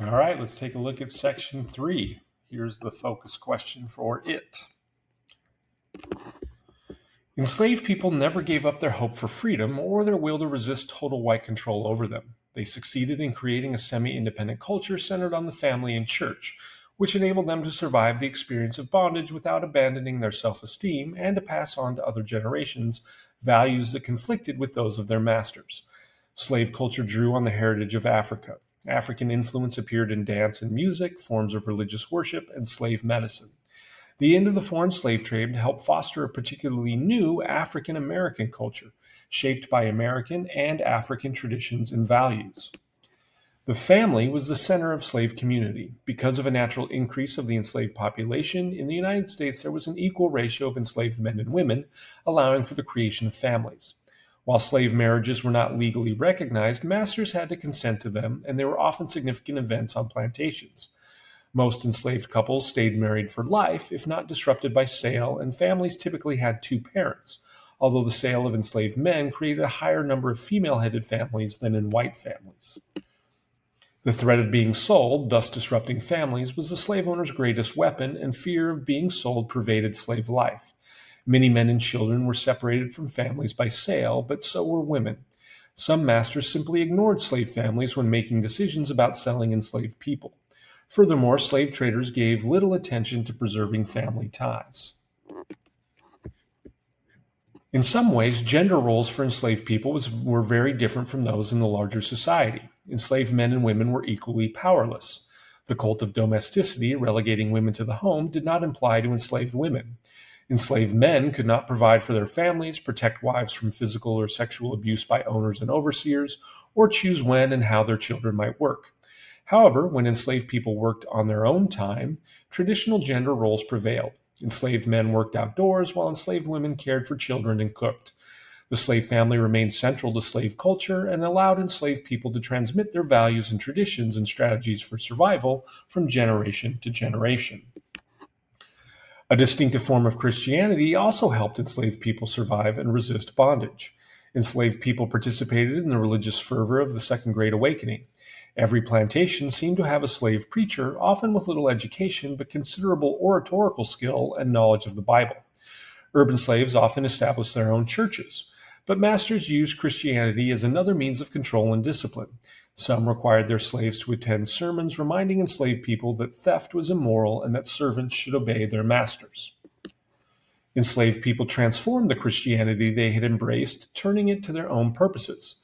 All right, let's take a look at section 3. Here's the focus question for it. Enslaved people never gave up their hope for freedom or their will to resist total white control over them. They succeeded in creating a semi-independent culture centered on the family and church, which enabled them to survive the experience of bondage without abandoning their self-esteem and to pass on to other generations values that conflicted with those of their masters. Slave culture drew on the heritage of Africa. African influence appeared in dance and music, forms of religious worship, and slave medicine. The end of the foreign slave trade helped foster a particularly new African American culture, shaped by American and African traditions and values. The family was the center of slave community. Because of a natural increase of the enslaved population, in the United States there was an equal ratio of enslaved men and women, allowing for the creation of families. While slave marriages were not legally recognized, masters had to consent to them, and they were often significant events on plantations. Most enslaved couples stayed married for life, if not disrupted by sale, and families typically had two parents, although the sale of enslaved men created a higher number of female-headed families than in white families. The threat of being sold, thus disrupting families, was the slave owner's greatest weapon, and fear of being sold pervaded slave life. Many men and children were separated from families by sale, but so were women. Some masters simply ignored slave families when making decisions about selling enslaved people. Furthermore, slave traders gave little attention to preserving family ties. In some ways, gender roles for enslaved people were very different from those in the larger society. Enslaved men and women were equally powerless. The cult of domesticity, relegating women to the home, did not apply to enslaved women. Enslaved men could not provide for their families, protect wives from physical or sexual abuse by owners and overseers, or choose when and how their children might work. However, when enslaved people worked on their own time, traditional gender roles prevailed. Enslaved men worked outdoors, while enslaved women cared for children and cooked. The slave family remained central to slave culture and allowed enslaved people to transmit their values and traditions and strategies for survival from generation to generation. A distinctive form of Christianity also helped enslaved people survive and resist bondage. Enslaved people participated in the religious fervor of the Second Great Awakening. Every plantation seemed to have a slave preacher, often with little education but considerable oratorical skill and knowledge of the Bible. Urban slaves often established their own churches, but masters used Christianity as another means of control and discipline. Some required their slaves to attend sermons reminding enslaved people that theft was immoral and that servants should obey their masters. Enslaved people transformed the Christianity they had embraced, turning it to their own purposes.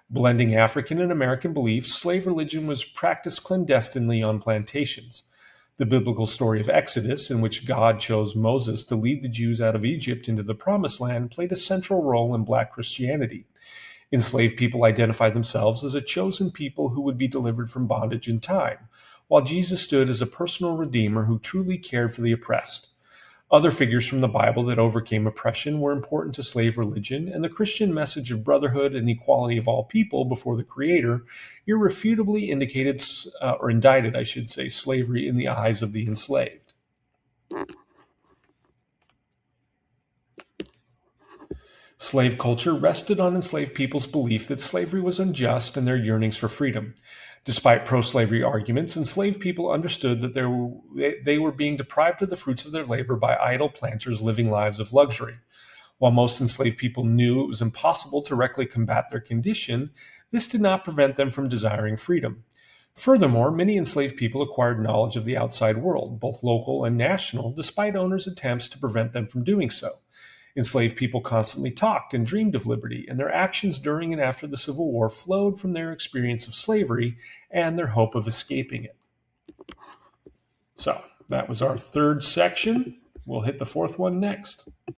Blending African and American beliefs, slave religion was practiced clandestinely on plantations. The biblical story of Exodus, in which God chose Moses to lead the Jews out of Egypt into the Promised Land, played a central role in Black Christianity. Enslaved people identified themselves as a chosen people who would be delivered from bondage in time, while Jesus stood as a personal redeemer who truly cared for the oppressed. Other figures from the Bible that overcame oppression were important to slave religion, and the Christian message of brotherhood and equality of all people before the Creator irrefutably indicated, or indicted, I should say, slavery in the eyes of the enslaved. Slave culture rested on enslaved people's belief that slavery was unjust and their yearnings for freedom. Despite pro-slavery arguments, enslaved people understood that they were being deprived of the fruits of their labor by idle planters living lives of luxury. While most enslaved people knew it was impossible to directly combat their condition, this did not prevent them from desiring freedom. Furthermore, many enslaved people acquired knowledge of the outside world, both local and national, despite owners' attempts to prevent them from doing so. Enslaved people constantly talked and dreamed of liberty, and their actions during and after the Civil War flowed from their experience of slavery and their hope of escaping it. So, that was our third section. We'll hit the fourth one next.